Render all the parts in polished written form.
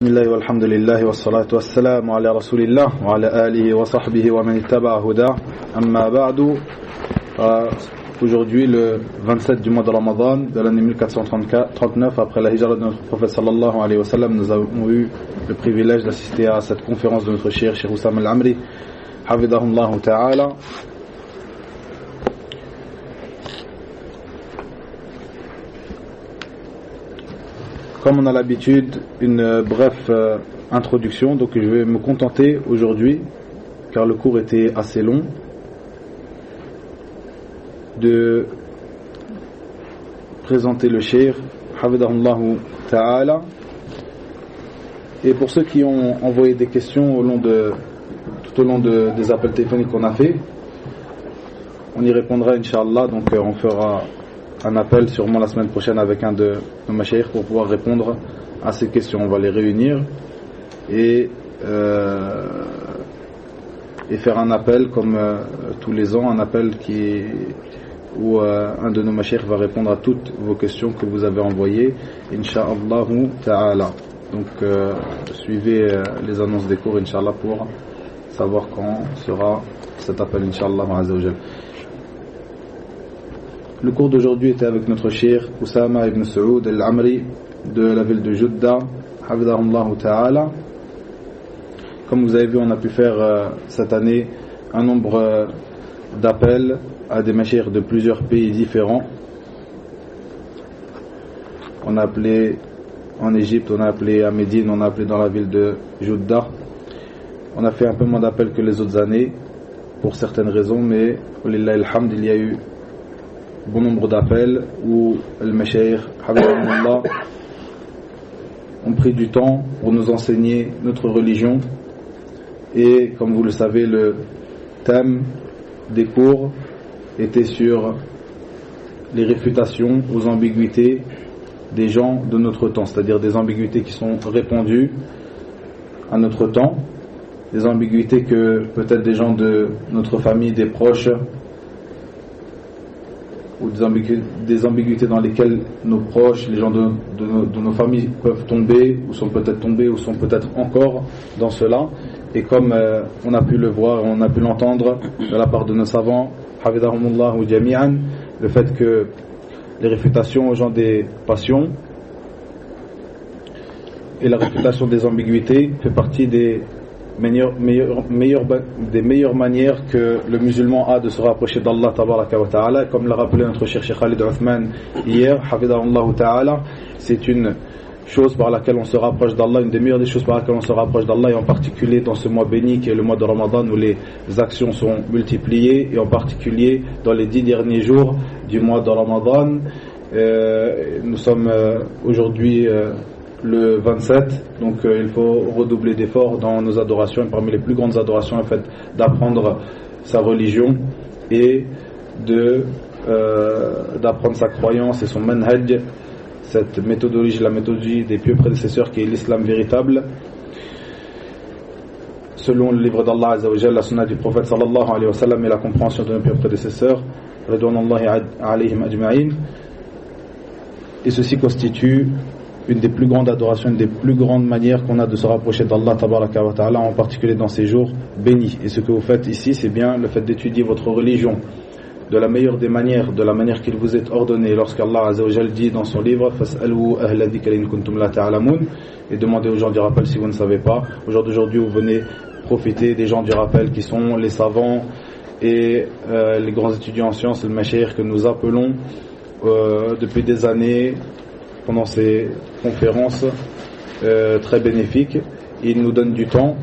Bismillah walhamdulillah wa salatu wa salamu ala rasulillah wa ala alihi wa sahbihi wa man ittaba huda amma ba'du. Aujourd'hui le 27 du mois de Ramadan de l'année 1439 après la hijra de notre prophète sallallahu alayhi wa sallam, nous avons eu le privilège d'assister à cette conférence de notre cheikh Oussam al-Amri hafidahullah ta'ala. Comme on a l'habitude, une brève introduction, donc je vais me contenter aujourd'hui, car le cours était assez long, de présenter le cheikh hafidahullah ta'ala. Et pour ceux qui ont envoyé des questions tout au long des appels téléphoniques qu'on a fait, on y répondra Inch'Allah. Donc on fera un appel sûrement la semaine prochaine avec un de nos mashayikh pour pouvoir répondre à ces questions. On va les réunir et faire un appel comme tous les ans, un appel où un de nos mashayikh va répondre à toutes vos questions que vous avez envoyées, Inch'Allah ta'ala. Donc suivez les annonces des cours Inch'Allah pour savoir quand sera cet appel Inch'Allah azza wa jal. Le cours d'aujourd'hui était avec notre cheikh Oussama ibn Saoud al-Amri de la ville de Jeddah, hafidahullah ta'ala. Comme vous avez vu, on a pu faire cette année un nombre d'appels à des mashayikh de plusieurs pays différents. On a appelé en Égypte, on a appelé à Médine, on a appelé dans la ville de Jeddah. On a fait un peu moins d'appels que les autres années pour certaines raisons, mais walillahi alhamd, il y a eu bon nombre d'appels où les mashayikh hafidahumullah ont pris du temps pour nous enseigner notre religion. Et comme vous le savez, le thème des cours était sur les réfutations aux ambiguïtés des gens de notre temps, c'est-à-dire des ambiguïtés qui sont répandues à notre temps, des ambiguïtés que peut-être des gens de notre famille, des proches, ou des ambiguïtés dans lesquelles nos proches, les gens de nos familles peuvent tomber, ou sont peut-être tombés, ou sont peut-être encore dans cela. Et comme on a pu le voir, on a pu l'entendre de la part de nos savants, hafidahumullah jami'an, le fait que les réfutations aux gens des passions et la réfutation des ambiguïtés fait partie des meilleures manières que le musulman a de se rapprocher d'Allah tabaraka wa ta'ala. Comme l'a rappelé notre cher Cheikh Khalid Othman hier, hafidahullah ta'ala, c'est une chose par laquelle on se rapproche d'Allah, une des meilleures des choses par laquelle on se rapproche d'Allah, et en particulier dans ce mois béni qui est le mois de Ramadan où les actions sont multipliées, et en particulier dans les 10 derniers jours du mois de Ramadan. Nous sommes aujourd'hui le 27, donc il faut redoubler d'efforts dans nos adorations, et parmi les plus grandes adorations en fait d'apprendre sa religion et d'apprendre sa croyance et son manhaj, cette méthodologie, la méthodologie des pieux prédécesseurs qui est l'islam véritable selon le livre d'Allah azza wa jalla, la sunna du prophète sallallahu alayhi wa sallam et la compréhension de nos pieux prédécesseurs ridwanullahi alayhim ajma'in. Et ceci constitue une des plus grandes adorations, une des plus grandes manières qu'on a de se rapprocher d'Allah tabaraka wa ta'ala, en particulier dans ces jours bénis. Et ce que vous faites ici, c'est bien le fait d'étudier votre religion de la meilleure des manières, de la manière qu'il vous est ordonné, lorsqu'Allah azza wa jal dit dans son livre fas'alu ahla dhikri in kuntum la ta'lamun, et demandez aux gens du rappel si vous ne savez pas. Au jour d'aujourd'hui, vous venez profiter des gens du rappel qui sont les savants et les grands étudiants en sciences, le mashayikh que nous appelons depuis des années pendant ces conférences très bénéfiques. Ils nous donnent du temps,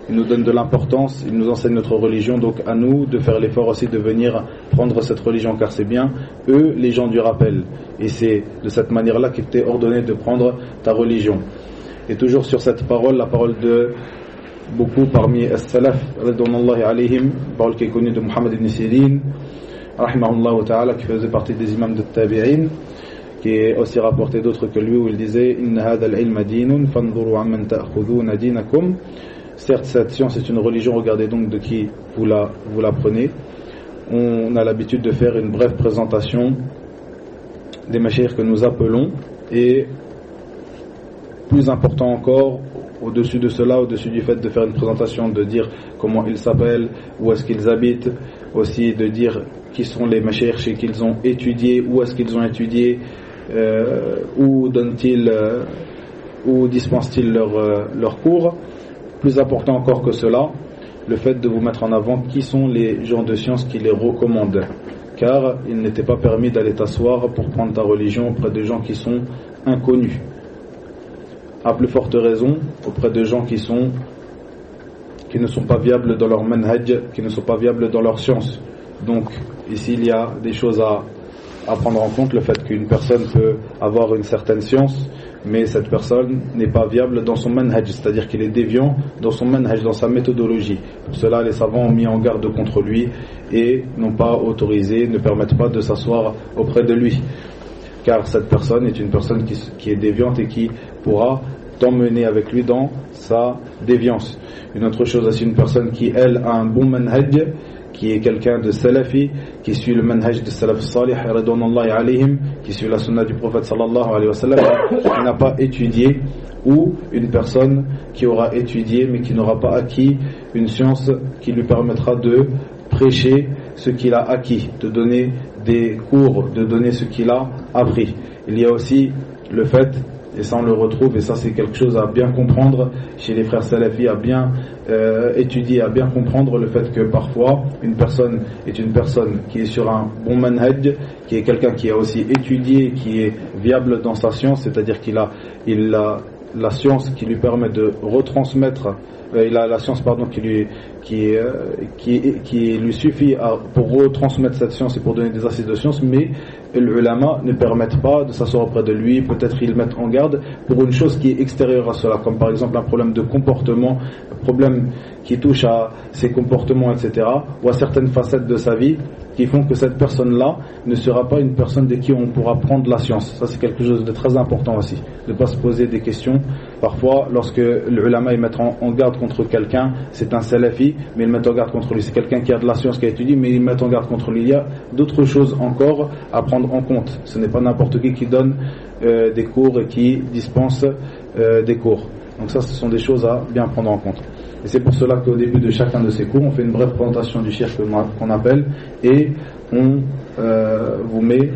ils nous donnent de l'importance, ils nous enseignent notre religion. Donc à nous de faire l'effort aussi de venir prendre cette religion, car c'est bien eux les gens du rappel, et c'est de cette manière-là qu'il t'est ordonné de prendre ta religion. Et toujours sur cette parole, la parole de beaucoup parmi as-salaf ridwanullahi alayhim, parole qui est connue de Muhammad ibn Sirin rahimahullah ta'ala, qui faisait partie des imams de Tabi'in, qui est aussi rapporté d'autres que lui, où il disait inna hadha al-ilma dinun fanzuru amman ta'khudhuna dinakum. Certes, cette science est une religion, regardez donc de qui vous la prenez. On a l'habitude de faire une brève présentation des mashayikh que nous appelons, et plus important encore, au-dessus de cela, au-dessus du fait de faire une présentation, de dire comment ils s'appellent, où est-ce qu'ils habitent, aussi de dire qui sont les mashayikh chez qu'ils ont étudié, où est-ce qu'ils ont étudié, où donnent-ils, où dispensent-ils leurs cours. Plus important encore que cela, le fait de vous mettre en avant qui sont les gens de science qui les recommandent, car il n'était pas permis d'aller t'asseoir pour prendre ta religion auprès de gens qui sont inconnus, à plus forte raison auprès de gens qui ne sont pas viables dans leur manhaj, qui ne sont pas viables dans leur science. Donc ici il y a des choses à prendre en compte, le fait qu'une personne peut avoir une certaine science, mais cette personne n'est pas viable dans son manhaj, c'est-à-dire qu'il est déviant dans son manhaj, dans sa méthodologie. Pour cela, les savants ont mis en garde contre lui et n'ont pas autorisé, ne permettent pas de s'asseoir auprès de lui, car cette personne est une personne qui est déviante et qui pourra t'emmener avec lui dans sa déviance. Une autre chose, c'est une personne qui, elle, a un bon manhaj, qui est quelqu'un de salafi, qui suit le manhaj de salaf salih, radouanallahi alayhim, qui suit la sunna du prophète sallallahu alayhi wa sallam, qui n'a pas étudié, ou une personne qui aura étudié mais qui n'aura pas acquis une science qui lui permettra de prêcher ce qu'il a acquis, de donner des cours, de donner ce qu'il a appris. Il y a aussi le fait, et ça on le retrouve, et ça c'est quelque chose à bien comprendre chez les frères salafis, à bien étudier, à bien comprendre le fait que parfois une personne est une personne qui est sur un bon manhaj, qui est quelqu'un qui a aussi étudié, qui est viable dans sa science, c'est-à-dire qu'il a la science qui lui permet de retransmettre, il a la science qui lui suffit pour retransmettre cette science et pour donner des assises de science, mais les ulama ne permettent pas de s'asseoir auprès de lui. Peut-être ils mettent en garde pour une chose qui est extérieure à cela, comme par exemple un problème de comportement, un problème qui touche à ses comportements, etc., ou à certaines facettes de sa vie qui font que cette personne-là ne sera pas une personne de qui on pourra prendre la science. Ça c'est quelque chose de très important aussi, de ne pas se poser des questions. Parfois, lorsque les ulama ils mettent en garde contre quelqu'un, c'est un salafi, mais ils mettent en garde contre lui, c'est quelqu'un qui a de la science, qui a étudié, mais ils mettent en garde contre lui. Il y a d'autres choses encore à prendre en compte. Ce n'est pas n'importe qui donne des cours et qui dispense des cours. Donc ça, ce sont des choses à bien prendre en compte. Et c'est pour cela qu'au début de chacun de ces cours, on fait une brève présentation du cheikh qu'on appelle, et on met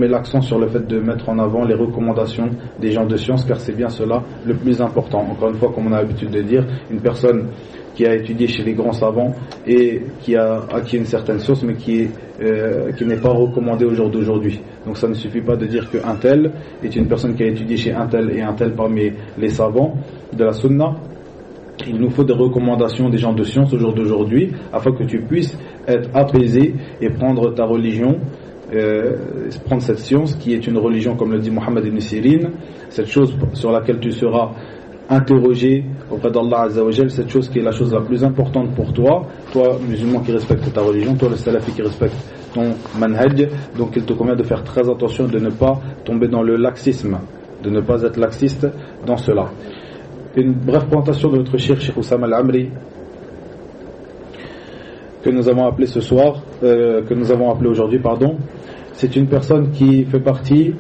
l'accent sur le fait de mettre en avant les recommandations des gens de science, car c'est bien cela le plus important. Encore une fois, comme on a l'habitude de dire, une personne qui a étudié chez les grands savants et qui a acquis une certaine science, mais qui n'est pas recommandée au jour d'aujourd'hui. Donc ça ne suffit pas de dire qu'un tel est une personne qui a étudié chez un tel et un tel parmi les savants de la sunna. Il nous faut des recommandations des gens de science au jour d'aujourd'hui, afin que tu puisses être apaisé et prendre ta religion, prendre cette science qui est une religion, comme le dit Mohammed ibn Sirin, cette chose sur laquelle tu seras interrogé auprès d'Allah Azza wa Jal, cette chose qui est la chose la plus importante pour toi, toi musulman qui respecte ta religion, toi le salafi qui respecte ton manhaj. Donc il te convient de faire très attention de ne pas tomber dans le laxisme, de ne pas être laxiste dans cela. Une brève présentation de notre Cheikh Oussama Al-Amri, que nous avons appelé ce soir, que nous avons appelé aujourd'hui, pardon. C'est une personne qui fait partie,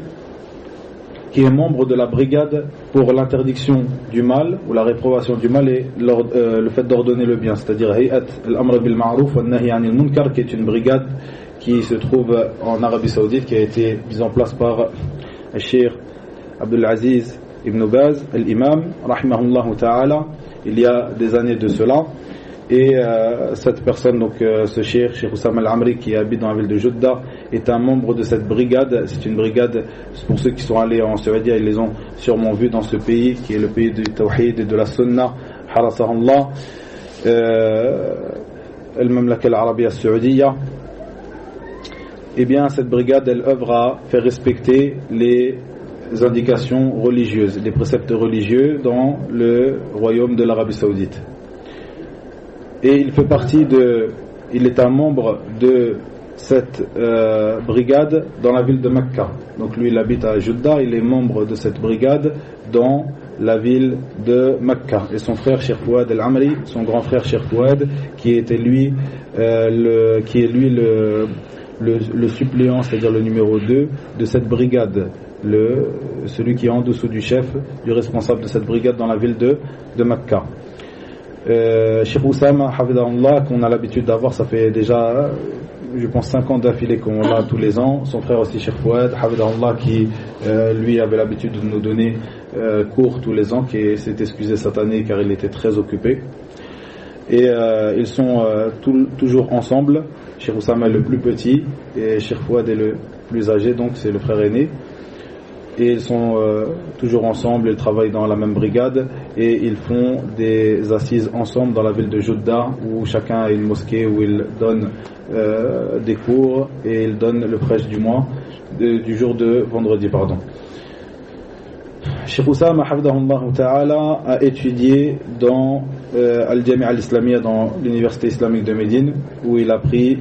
qui est membre de la brigade pour l'interdiction du mal ou la réprobation du mal et le fait d'ordonner le bien, c'est-à-dire Hay'at al-Amr bil Ma'ruf wa Nahy anil Munkar, qui est une brigade qui se trouve en Arabie Saoudite, qui a été mise en place par le Cheikh Abdul Aziz Ibn Baz, l'imam, rahimahullah ta'ala, il y a des années de cela. Et cette personne, donc ce Cheikh Oussama Al-Amri, qui habite dans la ville de Jeddah, est un membre de cette brigade. C'est une brigade, pour ceux qui sont allés en Saoudia, ils les ont sûrement vus dans ce pays, qui est le pays du Tawhid et de la Sunna, Harasahallah, Al-Mamlaka Al-Arabia Saoudia. Eh bien, cette brigade, elle œuvre à faire respecter les indications religieuses, les préceptes religieux dans le royaume de l'Arabie Saoudite. Et il est un membre de cette brigade dans la ville de Mecca. Donc lui, il habite à Jeddah, il est membre de cette brigade dans la ville de Mecca. Et son frère Cheikh Fouad Al-Amri, son grand frère Cheikh Fouad, qui est lui le suppléant, c'est-à-dire le numéro 2 de cette brigade celui qui est en dessous du chef, du responsable de cette brigade dans la ville de Mecca. Cheikh Oussama Hafidahullah, qu'on a l'habitude d'avoir, ça fait déjà je pense 5 ans d'affilée qu'on l'a tous les ans. Son frère aussi Cheikh Fouad Hafidahullah, qui lui avait l'habitude de nous donner cours tous les ans, qui s'est excusé cette année car il était très occupé. Et ils sont toujours ensemble. Cheikh Oussama est le plus petit et Cheikh Fouad est le plus âgé, donc c'est le frère aîné. Et ils sont toujours ensemble, ils travaillent dans la même brigade et ils font des assises ensemble dans la ville de Jeddah, où chacun a une mosquée où ils donnent des cours et ils donnent le prêche du mois du jour de vendredi, pardon. Cheikh Oussama Hafidahullah Ta'ala a étudié dans Al-Jami'a Al-Islamiyya, dans l'université islamique de Médine, où il a pris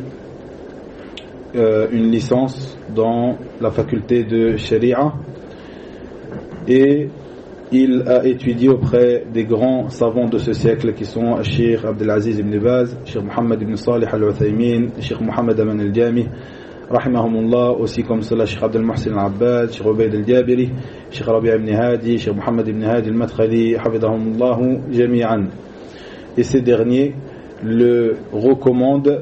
une licence dans la faculté de Sharia, et il a étudié auprès des grands savants de ce siècle qui sont Cheikh Abdelaziz ibn Baz, Cheikh Mohammed ibn Salih al-Uthaymin, Cheikh Mohammed Aman al-Jami rahimahumullah, aussi comme cela Cheikh Abdel Mohsin al-Abbad, Cheikh Ubaid al-Jabiri, Cheikh Rabi' ibn Hadi, Cheikh Mohammed ibn Hadi al-Madkhali hafidahumullahu jami'an. Et ces derniers le recommandent,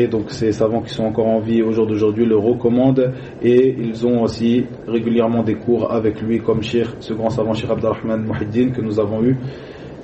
donc ces savants qui sont encore en vie au jour d'aujourd'hui le recommandent, et ils ont aussi régulièrement des cours avec lui, comme ce grand savant Cheikh Abdurrahman Muhiddin que nous avons eu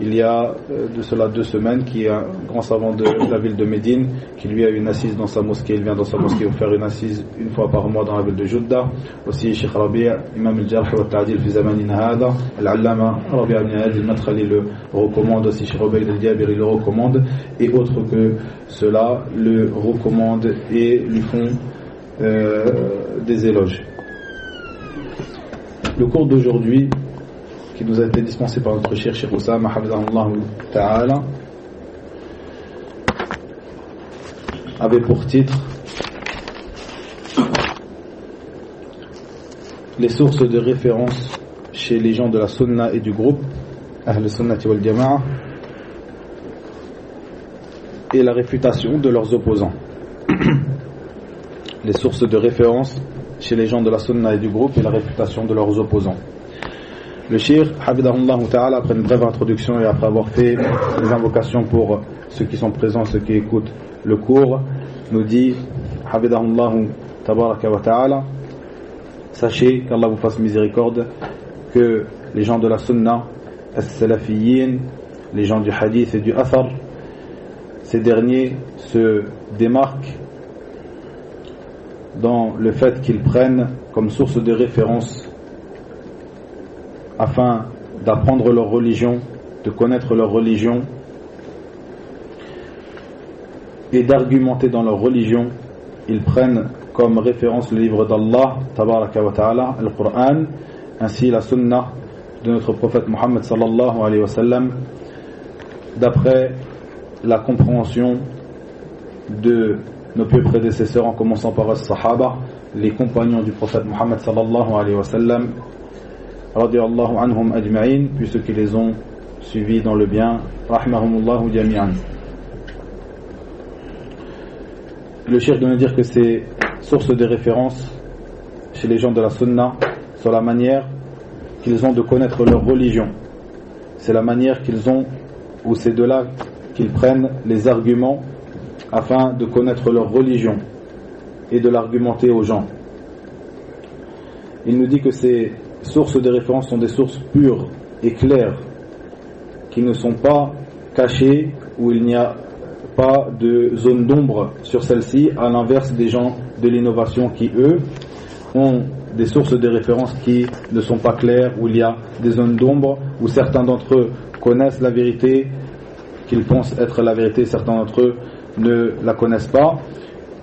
il y a de cela 2 semaines, qui est un grand savant de la ville de Médine, qui lui a une assise dans sa mosquée. Il vient dans sa mosquée faire une assise une fois par mois dans la ville de Jeddah. Aussi Cheikh Rabi' Imam al-Jarh wa al-Ta'dil fi zamanina hada, Al-Allama Rabi' ibn Hadi al-Madkhali le recommande, aussi Cheikh Ubaid al-Jabiri le recommande, et autres que cela le recommandent et lui font des éloges. Le cours d'aujourd'hui, qui nous a été dispensé par notre cher Cheikh Oussama Hafidahullah Ta'ala, avait pour titre les sources de référence chez les gens de la Sunna et du groupe Ahl Sunnati wal Jama'a, et la réfutation de leurs opposants. Les sources de référence chez les gens de la Sunna et du groupe et la réfutation de leurs opposants. Le Cheikh Hafidahullah Ta'ala, après une brève introduction et après avoir fait des invocations pour ceux qui sont présents, ceux qui écoutent le cours, nous dit Hafidahullah Tabaraka wa Ta'ala: sachez qu'Allah vous fasse miséricorde, que les gens de la Sunna, as-Salafiyyin, les gens du Hadith et du Athar, ces derniers se démarquent dans le fait qu'ils prennent comme source de référence, afin d'apprendre leur religion, de connaître leur religion et d'argumenter dans leur religion, ils prennent comme référence le livre d'Allah Tabaraka wa Ta'ala, le Coran, ainsi la Sunna de notre prophète Muhammad sallallahu alayhi wa sallam, d'après la compréhension de nos pieux prédécesseurs, en commençant par as-Sahaba, les compagnons du prophète Muhammad sallallahu alayhi wa sallam, radiyallahu anhum ajma'in, puis ceux qui les ont suivis dans le bien, rahmahumullahu jami'an. Le cheikh de nous dire que ces sources de référence chez les gens de la Sunna sont la manière qu'ils ont de connaître leur religion. C'est la manière qu'ils ont, ou c'est de là qu'ils prennent les arguments afin de connaître leur religion et de l'argumenter aux gens. Il nous dit que ces sources de référence sont des sources pures et claires, qui ne sont pas cachées, où il n'y a pas de zone d'ombre sur celles-ci, à l'inverse des gens de l'innovation qui, eux, ont des sources de référence qui ne sont pas claires, où il y a des zones d'ombre, où certains d'entre eux connaissent la vérité, qu'ils pensent être la vérité, certains d'entre eux ne la connaissent pas,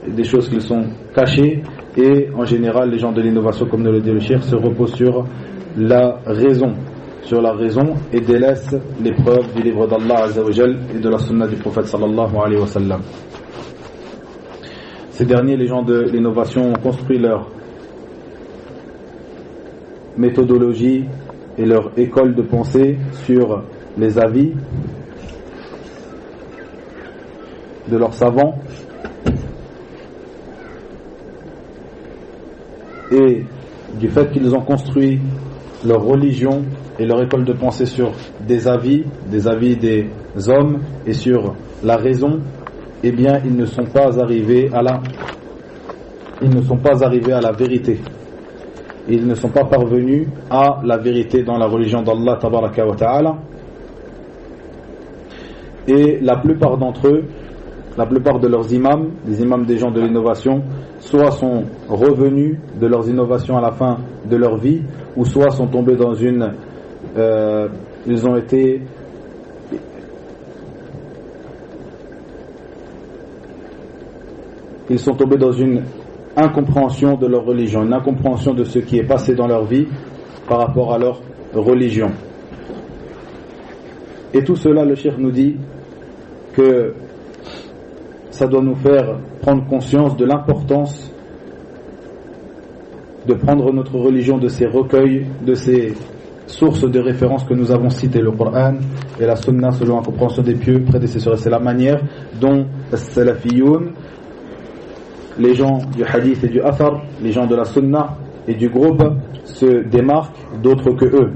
des choses qui sont cachées. Et en général, les gens de l'innovation, comme nous le dit le cheikh, se reposent sur la raison, et délaissent les preuves du livre d'Allah Azza wa Jal et de la sunna du prophète sallallahu alayhi wa sallam. Ces derniers, les gens de l'innovation, ont construit leur méthodologie et leur école de pensée sur les avis de leurs savants, et du fait qu'ils ont construit leur religion et leur école de pensée sur des avis des hommes et sur la raison, eh bien ils ne sont pas arrivés à la vérité. Ils ne sont pas parvenus à la vérité dans la religion d'Allah tabaraka wa ta'ala. Et la plupart d'entre eux, la plupart de leurs imams, les imams des gens de l'innovation, soit sont revenus de leurs innovations à la fin de leur vie, ou soit sont tombés dans une ils sont tombés dans une incompréhension de leur religion, une incompréhension de ce qui est passé dans leur vie par rapport à leur religion. Et tout cela, le cheikh nous dit que ça doit nous faire prendre conscience de l'importance de prendre notre religion de ces recueils, de ces sources de référence que nous avons citées, le Coran et la Sunna selon la compréhension des pieux prédécesseurs. C'est la manière dont as-Salafiyoun, les gens du hadith et du athar, les gens de la Sunna et du groupe se démarquent d'autres que eux.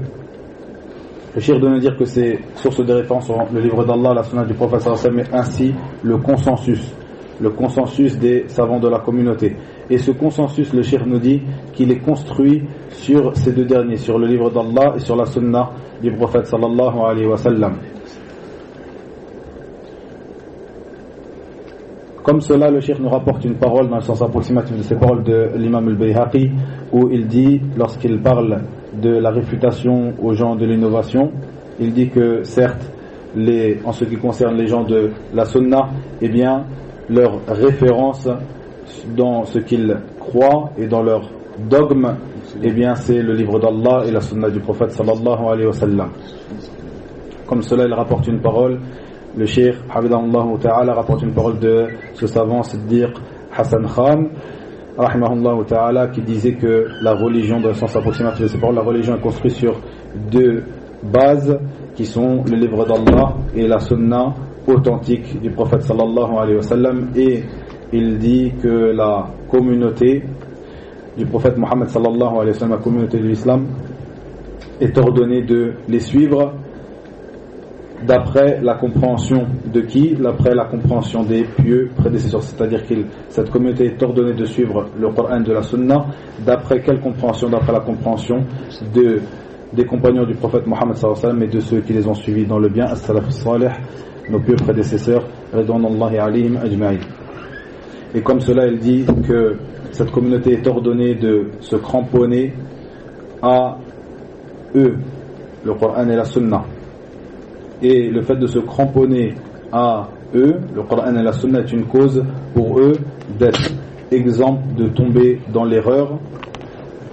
Le cheikh de nous dire que ces sources de référence sont le livre d'Allah, la Sunna du prophète sallallahu alayhi wa sallam, mais ainsi le consensus des savants de la communauté. Et ce consensus, le cheikh nous dit qu'il est construit sur ces deux derniers, sur le livre d'Allah et sur la Sunna du prophète sallallahu alayhi wa sallam. Comme cela, le cheikh nous rapporte une parole dans le sens approximatif de ces paroles de l'imam al-Bayhaqi, où il dit, lorsqu'il parle de la réfutation aux gens de l'innovation, il dit que certes, en ce qui concerne les gens de la Sunna, eh bien, leur référence dans ce qu'ils croient et dans leur dogme, eh bien, c'est le livre d'Allah et la Sunna du prophète sallallahu alayhi wa sallam. Comme cela, il rapporte une parole. Le cheikh Habibullah Ta'ala rapporte une parole de ce savant Siddiq Hassan Khan rahimahullah Ta'ala, qui disait que la religion, dans le sens approximatif de ces paroles, la religion est construite sur deux bases qui sont le livre d'Allah et la sunna authentique du prophète sallallahu alayhi wa sallam. Et il dit que la communauté du prophète Mohammed sallallahu alayhi wa sallam, la communauté de l'islam, est ordonnée de les suivre d'après la compréhension de qui? D'après la compréhension des pieux prédécesseurs. C'est-à-dire que cette communauté est ordonnée de suivre le Coran de la Sunna. D'après quelle compréhension? D'après la compréhension des compagnons du prophète Mohammed sallallahu alayhi wa sallam et de ceux qui les ont suivis dans le bien, as-salaf salih, nos pieux prédécesseurs, ridwanullahi alayhim ajma'in. Et comme cela, il dit que cette communauté est ordonnée de se cramponner à eux, le Coran et la Sunna. Et le fait de se cramponner à eux, le Coran et la Sunna, est une cause pour eux d'être exempts de tomber dans l'erreur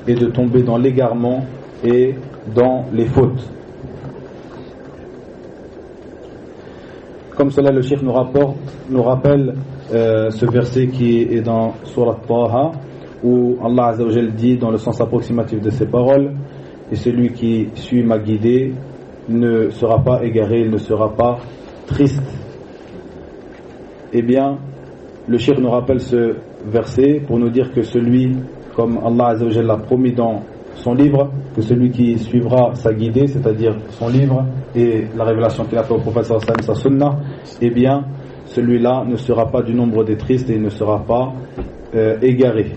et de tomber dans l'égarement et dans les fautes. Comme cela, le cheikh nous rappelle ce verset qui est dans Surat Taha, où Allah Azza wa Jal dit dans le sens approximatif de ces paroles: et celui qui suit ma guidée ne sera pas égaré, il ne sera pas triste. Eh bien, le cheikh nous rappelle ce verset pour nous dire que celui, comme Allah Azza wa Jal l'a promis dans son livre, que celui qui suivra sa guidée, c'est-à-dire son livre et la révélation qu'il a fait au prophète sallallahu alayhi wa sallam, sa sunna, eh bien, celui-là ne sera pas du nombre des tristes et il ne sera pas égaré.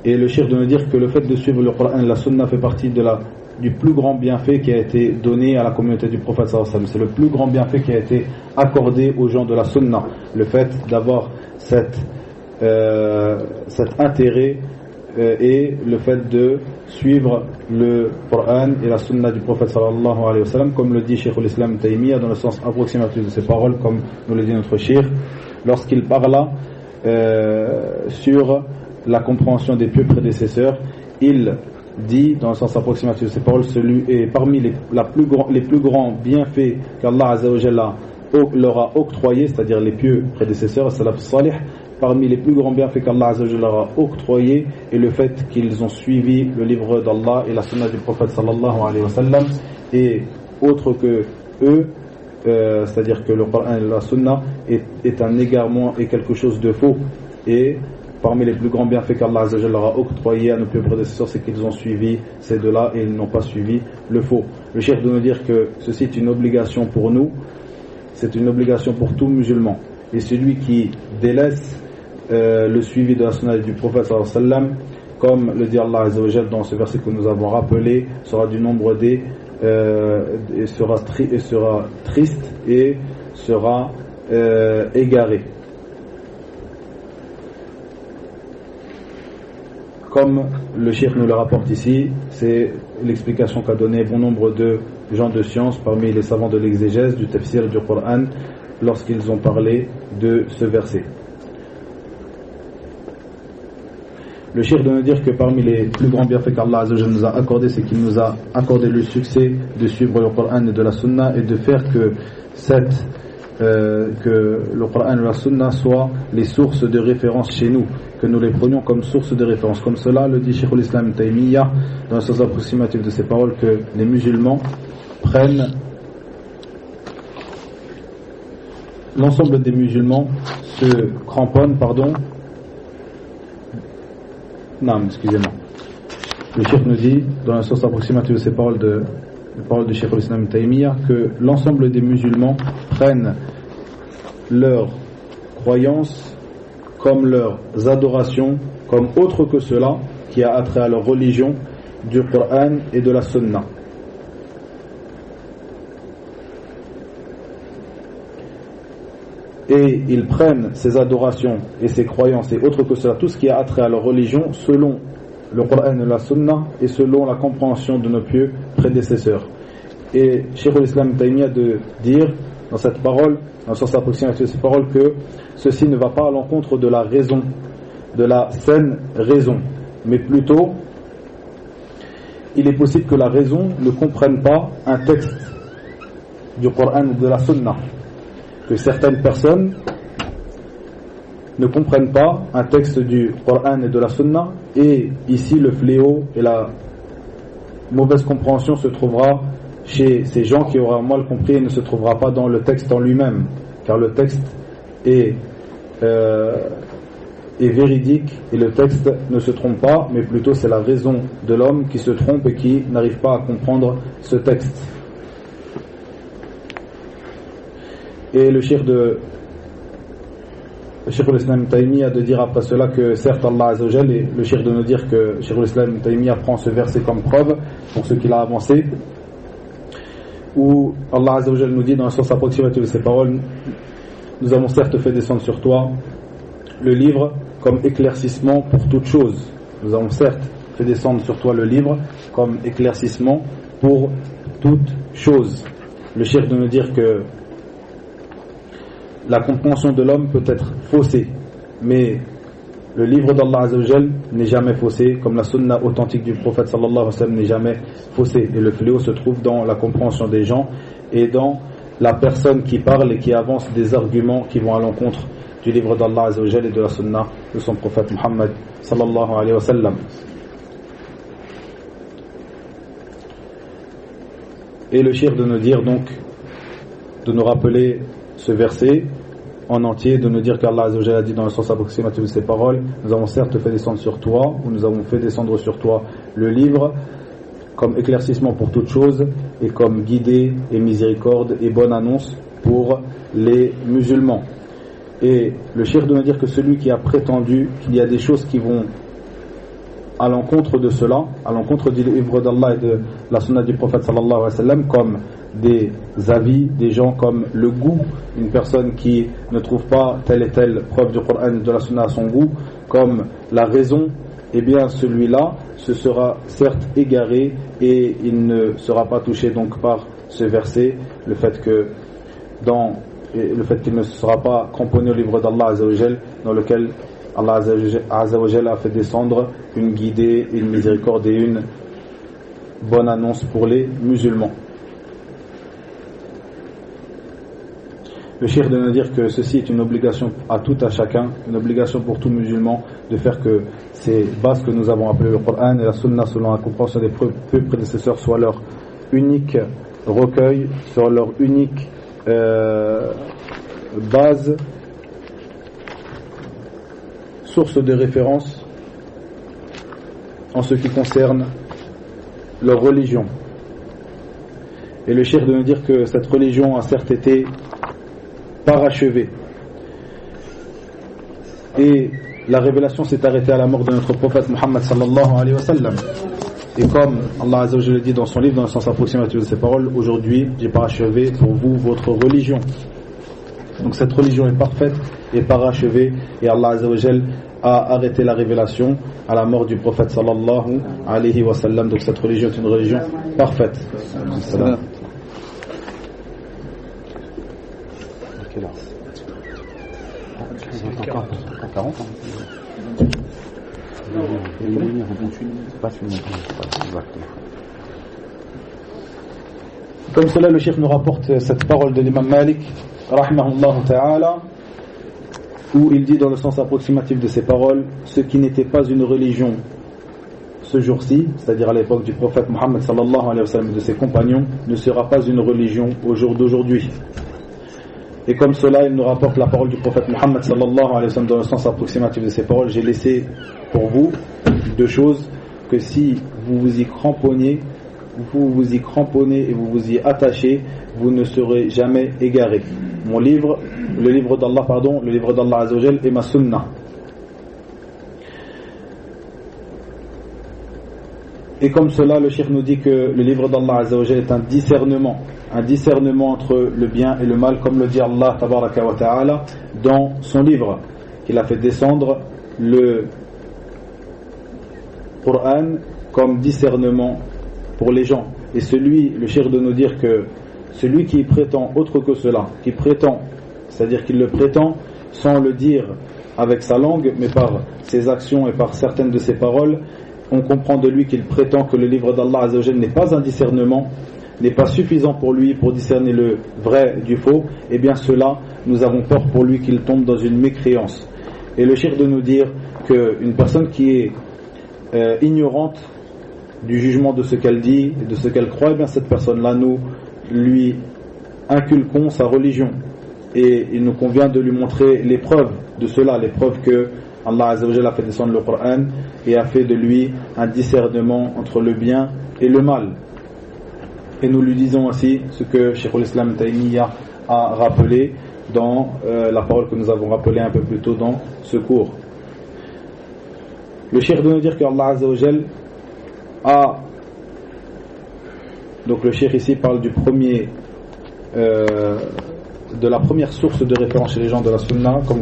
Et le cheikh de nous dire que le fait de suivre le Coran et la sunna fait partie du plus grand bienfait qui a été donné à la communauté du prophète sallallahu alayhi wa sallam. C'est le plus grand bienfait qui a été accordé aux gens de la sunna, le fait d'avoir cet intérêt et le fait de suivre le Coran et la sunna du prophète sallallahu alayhi wa sallam, comme le dit Cheikh al-Islam Taymiyyah dans le sens approximatif de ses paroles, comme nous le dit notre cheikh lorsqu'il parla sur la compréhension des pieux prédécesseurs. Il dit dans le sens approximatif de ses paroles, celui est parmi les plus grands bienfaits qu'Allah Azza wa Jalla leur a octroyé, c'est-à-dire les pieux prédécesseurs, salaf salih, parmi les plus grands bienfaits qu'Allah Azza wa Jalla leur a octroyé est le fait qu'ils ont suivi le livre d'Allah et la sunna du prophète sallallahu alayhi wa sallam, et autre que eux, c'est-à-dire que le Coran et la sunna est un égarement et quelque chose de faux. Et parmi les plus grands bienfaits qu'Allah Azza wa Jalla leur a octroyé à nos plus prédécesseurs, c'est qu'ils ont suivi ces deux-là et ils n'ont pas suivi le faux. Le cheikh de nous dire que ceci est une obligation pour nous, c'est une obligation pour tout musulman. Et celui qui délaisse le suivi de la sunna du prophète sallallahu alayhi wa sallam, comme le dit Allah Azza wa Jalla dans ce verset que nous avons rappelé, sera du nombre des et sera triste et sera égaré. Comme le cheikh nous le rapporte ici, c'est l'explication qu'a donné bon nombre de gens de science parmi les savants de l'exégèse, du tafsir du Coran, lorsqu'ils ont parlé de ce verset. Le cheikh de nous dire que parmi les plus grands bienfaits qu'Allah Azza wa Jalla nous a accordé, c'est qu'il nous a accordé le succès de suivre le Coran et de la Sunna et de faire que le Coran et la Sunna soient les sources de référence chez nous, que nous les prenions comme source de référence. Comme cela le dit Cheikh al-Islam Ibn Taymiyyah dans le sens approximatif de ses paroles, que les musulmans prennent, l'ensemble des musulmans se cramponnent, Le cheikh nous dit dans le sens approximatif de ses paroles du Cheikh al-Islam Ibn Taymiyyah que l'ensemble des musulmans prennent leurs croyances comme leurs adorations, comme autre que cela qui a attrait à leur religion, du Coran et de la Sunna. Et ils prennent ces adorations et ces croyances et autre que cela, tout ce qui a attrait à leur religion, selon le Coran et la Sunna et selon la compréhension de nos pieux prédécesseurs. Et Cheikh al-Islam Ibn Taymiyyah de dire dans cette parole, dans le sens approximatif de cette parole, que ceci ne va pas à l'encontre de la raison, de la saine raison, mais plutôt il est possible que la raison ne comprenne pas un texte du Coran et de la Sunna, que certaines personnes ne comprennent pas un texte du Coran et de la Sunna, et ici le fléau et la mauvaise compréhension se trouvera chez ces gens qui auront mal compris et ne se trouvera pas dans le texte en lui-même, car le texte est véridique et le texte ne se trompe pas, mais plutôt c'est la raison de l'homme qui se trompe et qui n'arrive pas à comprendre ce texte. Et le cheikh al-Islam Ibn Taymiyyah de dire après cela que certes Allah Azza wa Jalla, et le cheikh de nous dire que Cheikh al-Islam Ibn Taymiyyah prend ce verset comme preuve pour ce qu'il a avancé, où Allah Azza wa Jalla nous dit dans le sens approximatif de ses paroles: nous avons certes fait descendre sur toi le livre comme éclaircissement pour toute chose. Nous avons certes fait descendre sur toi le livre comme éclaircissement pour toute chose. Le cheikh de nous dire que la compréhension de l'homme peut être faussée, mais le livre d'Allah Azza wa Jalla n'est jamais faussé, comme la sunna authentique du prophète sallallahu alayhi wa sallam n'est jamais faussée. Et le fléau se trouve dans la compréhension des gens et dans la personne qui parle et qui avance des arguments qui vont à l'encontre du livre d'Allah Azza wa Jalla et de la sunna de son prophète Muhammad sallallahu alayhi wa sallam. Et le cheikh de nous dire donc, de nous rappeler ce verset en entier, de nous dire qu'Allah Azza wa Jalla a dit dans le sens approximatif de ses paroles: nous avons certes fait descendre sur toi, ou nous avons fait descendre sur toi le livre comme éclaircissement pour toute chose et comme guidée et miséricorde et bonne annonce pour les musulmans. Et le cheikh de nous dire que celui qui a prétendu qu'il y a des choses qui vont à l'encontre de cela, à l'encontre du livre d'Allah et de la sunna du prophète sallallahu alayhi wa sallam, comme des avis des gens, comme le goût, une personne qui ne trouve pas telle et telle preuve du Coran et de la sunna à son goût, comme la raison, eh bien celui-là se sera certes égaré et il ne sera pas touché donc par ce verset, le fait qu'il ne sera pas cramponné au livre d'Allah Azza wa Jalla, dans lequel Allah Azza wa Jalla a fait descendre une guidée, une miséricorde et une bonne annonce pour les musulmans. Le cheikh de nous dire que ceci est une obligation à tout à chacun, une obligation pour tout musulman, de faire que ces bases que nous avons appelées le Coran et la Sunna selon la compréhension des prédécesseurs soient leur unique recueil, soient leur unique base sources de référence en ce qui concerne leur religion. Et le cheikh de nous dire que cette religion a certes été parachevée et la révélation s'est arrêtée à la mort de notre prophète Muhammad sallallahu alayhi wa sallam. Et comme Allah Azza wa Jalla dit dans son livre, dans le sens approximatif de ses paroles, aujourd'hui j'ai parachevé pour vous votre religion. Donc cette religion est parfaite et parachevée, et Allah Azza wa Jalla a arrêté la révélation à la mort du prophète sallallahu alayhi wa sallam. Donc cette religion est une religion parfaite. Salam. Comme cela, le cheikh nous rapporte cette parole de l'imam Malik rahimahullah ta'ala, où il dit dans le sens approximatif de ces paroles: ce qui n'était pas une religion ce jour-ci, c'est-à-dire à l'époque du prophète Muhammad sallallahu alayhi wa sallam et de ses compagnons, ne sera pas une religion au jour d'aujourd'hui. Et comme cela, il nous rapporte la parole du prophète Muhammad sallallahu alayhi wa sallam dans le sens approximatif de ces paroles: j'ai laissé pour vous deux choses que si vous vous y cramponnez et vous vous y attachez, vous ne serez jamais égarés. Mon livre, le livre d'Allah Azza wa Jal et ma sunnah. Et comme cela, le cheikh nous dit que le livre d'Allah Azza wa Jal est un discernement entre le bien et le mal, comme le dit Allah tabaraka wa ta'ala dans son livre, qu'il a fait descendre le Coran comme discernement pour les gens. Et le cheikh de nous dire que celui qui prétend autre que cela, c'est-à-dire qu'il le prétend sans le dire avec sa langue, mais par ses actions et par certaines de ses paroles, on comprend de lui qu'il prétend que le livre d'Allah Azza wa Jal n'est pas un discernement, n'est pas suffisant pour lui pour discerner le vrai du faux. Et bien cela, nous avons peur pour lui qu'il tombe dans une mécréance. Et le cheikh de nous dire qu'une personne qui est ignorante du jugement de ce qu'elle dit et de ce qu'elle croit, et bien cette personne-là, nous lui inculquons sa religion, et il nous convient de lui montrer les preuves de cela, les preuves que Allah Azza wa Jalla a fait descendre le Coran et a fait de lui un discernement entre le bien et le mal. Et nous lui disons ainsi ce que Cheikh al-Islam Taymiyyah a rappelé dans la parole que nous avons rappelée un peu plus tôt dans ce cours. Le cheikh doit nous dire que Allah Azza wa Jal a, donc le cheikh ici parle du premier de la première source de référence chez les gens de la sunna, comme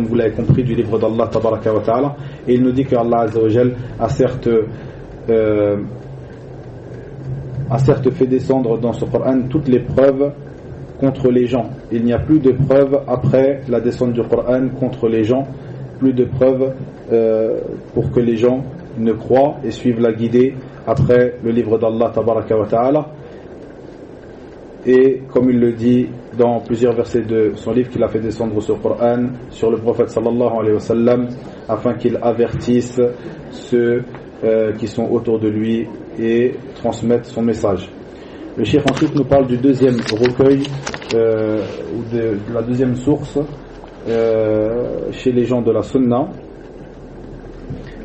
vous l'avez compris, du livre d'Allah tabaraka wa ta'ala. Et il nous dit que Allah Azza wa Jal a certes fait descendre dans ce Coran toutes les preuves contre les gens. Il n'y a plus de preuves après la descente du Coran contre les gens, plus de preuves pour que les gens ne croient et suivent la guidée après le livre d'Allah tabaraka wa ta'ala. Et comme il le dit dans plusieurs versets de son livre, qu'il a fait descendre ce Coran sur le prophète sallallahu alayhi wa sallam afin qu'il avertisse ceux qui sont autour de lui et transmette son message. Le cheikh ensuite nous parle du deuxième recueil ou de la deuxième source chez les gens de la sunna,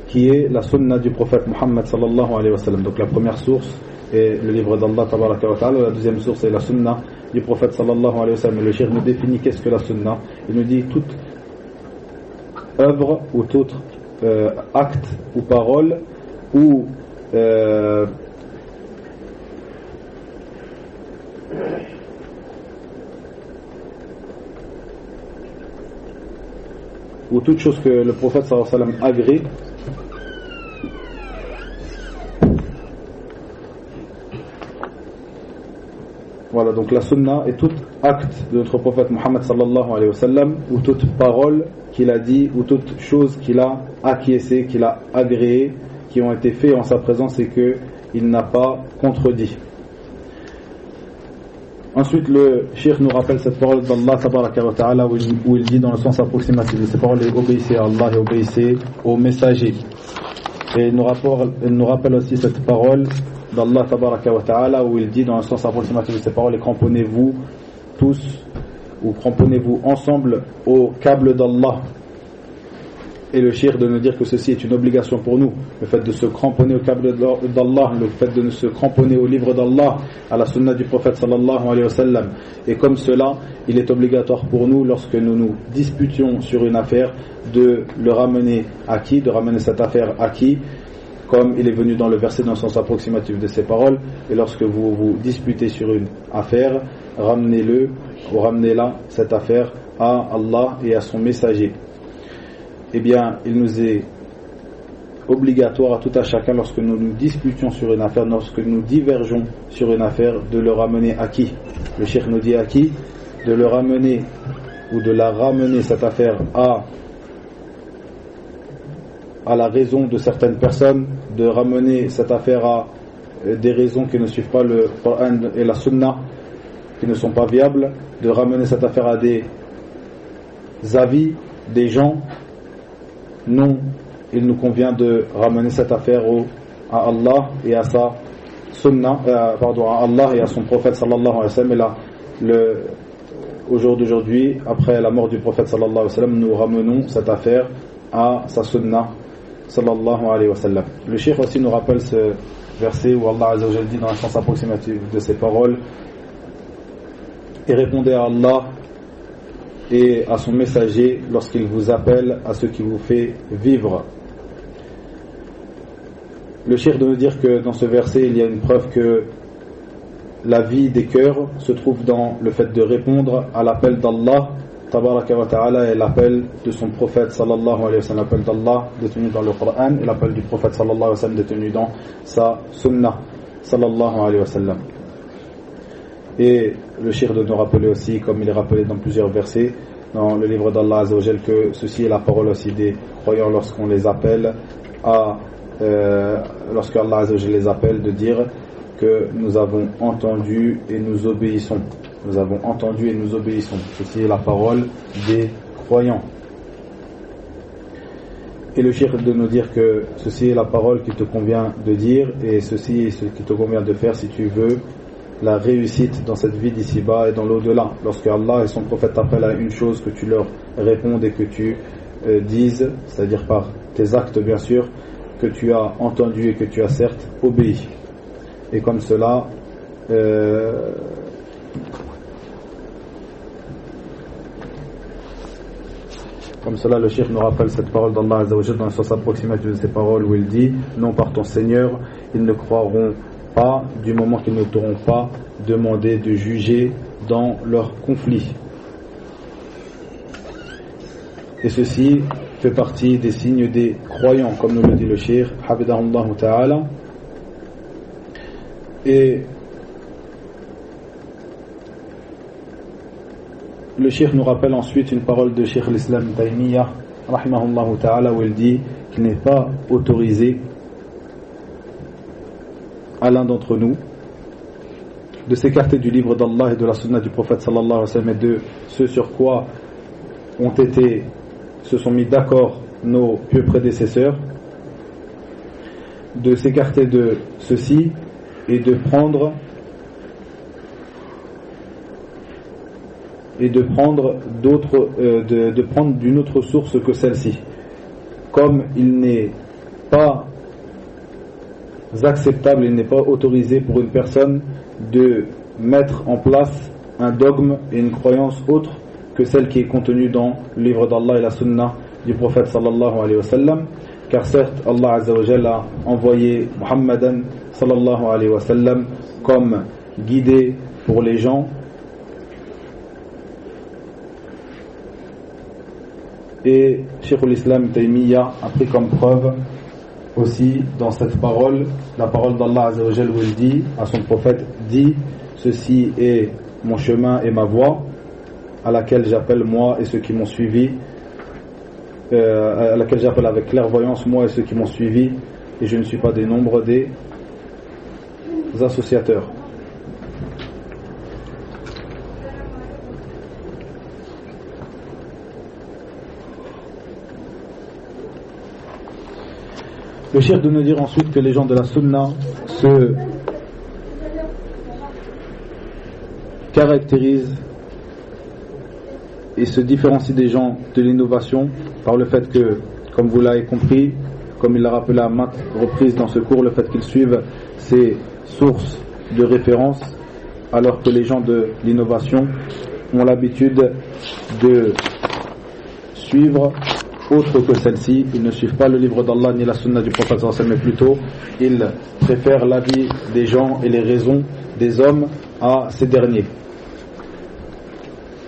qui est la sunna du prophète Muhammad sallallahu alayhi wa sallam. Donc la première source est le livre d'Allah tabaraka wa ta'ala, la deuxième source est la sunna du prophète sallallahu alayhi wa sallam. Et le cheikh nous définit qu'est-ce que la sunna. Il nous dit toute œuvre ou tout acte ou parole ou toute chose que le prophète sallallahu alayhi wa sallam agrée, voilà, donc la sunna est tout acte de notre prophète Muhammad sallallahu alayhi wa sallam, ou toute parole qu'il a dit, ou toute chose qu'il a acquiescé, qu'il a agréé, qui ont été faits en sa présence et qu'il n'a pas contredit. Ensuite, le cheikh nous rappelle cette parole d'Allah tabaraka wa ta'ala où il dit dans le sens approximatif de ces paroles: obéissez à Allah et obéissez aux messagers. Et il nous rappelle aussi cette parole d'Allah tabaraka wa ta'ala où il dit dans le sens approximatif de ces paroles: et cramponnez-vous tous ou cramponnez-vous ensemble au câble d'Allah. Et le shirk de nous dire que ceci est une obligation pour nous, le fait de se cramponner au câble d'Allah, le fait de se cramponner au livre d'Allah, à la sunna du prophète sallallahu alayhi wa sallam. Et comme cela, il est obligatoire pour nous, lorsque nous nous disputions sur une affaire, de le ramener à qui, de ramener cette affaire à qui, comme il est venu dans le verset dans le sens approximatif de ces paroles. Et lorsque vous vous disputez sur une affaire, ramenez-la, cette affaire, à Allah et à son messager. Eh bien, il nous est obligatoire à tout à chacun, lorsque nous nous disputions sur une affaire, lorsque nous divergeons sur une affaire, de le ramener à qui? Le cheikh nous dit à qui? De le ramener ou de la ramener, cette affaire, à la raison de certaines personnes, de ramener cette affaire à des raisons qui ne suivent pas le Coran et la Sunna, qui ne sont pas viables, de ramener cette affaire à des avis des gens. Non, il nous convient de ramener cette affaire à Allah et à sa Sunna, à Allah et à son prophète sallallahu alayhi wa sallam. Et là, au jour d'aujourd'hui, après la mort du prophète sallallahu alayhi wa sallam, nous ramenons cette affaire à sa Sunna sallallahu alayhi wa sallam. Le cheikh aussi nous rappelle ce verset où Allah azza wa jalla dit dans le sens approximatif de ces paroles: et répondez à Allah et à son messager lorsqu'il vous appelle à ce qui vous fait vivre. Le cheikh de nous dire que dans ce verset il y a une preuve que la vie des cœurs se trouve dans le fait de répondre à l'appel d'Allah tabaraka wa ta'ala et l'appel de son prophète sallallahu alayhi wa sallam, l'appel d'Allah détenu dans le Coran et l'appel du prophète sallallahu alayhi wa sallam détenu dans sa sunna sallallahu alayhi wa sallam. Et le cheikh de nous rappeler aussi, comme il est rappelé dans plusieurs versets dans le livre d'Allah azza wa jal, que ceci est la parole aussi des croyants lorsqu'on les appelle lorsque Allah azza wa jal les appelle, de dire que nous avons entendu et nous obéissons. Nous avons entendu et nous obéissons. Ceci est la parole des croyants. Et le cheikh de nous dire que ceci est la parole qui te convient de dire, et ceci est ce qui te convient de faire si tu veux la réussite dans cette vie d'ici-bas et dans l'au-delà. Lorsque Allah et son prophète t'appellent à une chose, que tu leur répondes et que tu dises, c'est-à-dire par tes actes bien sûr, que tu as entendu et que tu as certes obéi. Et comme cela, le cheikh nous rappelle cette parole d'Allah azza wa jalla dans le sens approximatif de ces paroles où il dit: non, par ton Seigneur, ils ne croiront pas du moment qu'ils ne t'auront pas demandé de juger dans leur conflit. Et ceci fait partie des signes des croyants, comme nous le dit le cheikh hafidahullah ta'ala. Et le cheikh nous rappelle ensuite une parole de Cheikh l'Islam Taymiyya rahimahullah ta'ala, où il dit qu'il n'est pas autorisé à l'un d'entre nous de s'écarter du livre d'Allah et de la sunna du prophète sallallahu alayhi wa sallam, et de ce sur quoi se sont mis d'accord nos pieux prédécesseurs, de s'écarter de ceci et de prendre d'une autre source que celle-ci. Comme il n'est pas acceptable, il n'est pas autorisé pour une personne de mettre en place un dogme et une croyance autre que celle qui est contenue dans le livre d'Allah et la sunna du prophète sallallahu alayhi wa sallam, car certes Allah azza wa jalla a envoyé Muhammadan sallallahu alayhi wa sallam comme guidé pour les gens, et Cheikh l'Islam Taymiyya a pris comme preuve aussi dans cette parole, la parole d'Allah azza wa jalla, où il dit à son prophète: dis, ceci est mon chemin et ma voie, à laquelle j'appelle moi et ceux qui m'ont suivi, à laquelle j'appelle avec clairvoyance moi et ceux qui m'ont suivi, et je ne suis pas des nombres des associateurs. Le cheikh de nous dire ensuite que les gens de la sunna se caractérisent et se différencient des gens de l'innovation par le fait que comme vous l'avez compris, comme il l'a rappelé à maintes reprises dans ce cours, le fait qu'ils suivent ces sources de référence, alors que les gens de l'innovation ont l'habitude de suivre autre que celle-ci. Ils ne suivent pas le livre d'Allah ni la sunna du prophète sallallahu alayhi wa sallam, mais plutôt ils préfèrent l'avis des gens et les raisons des hommes à ces derniers.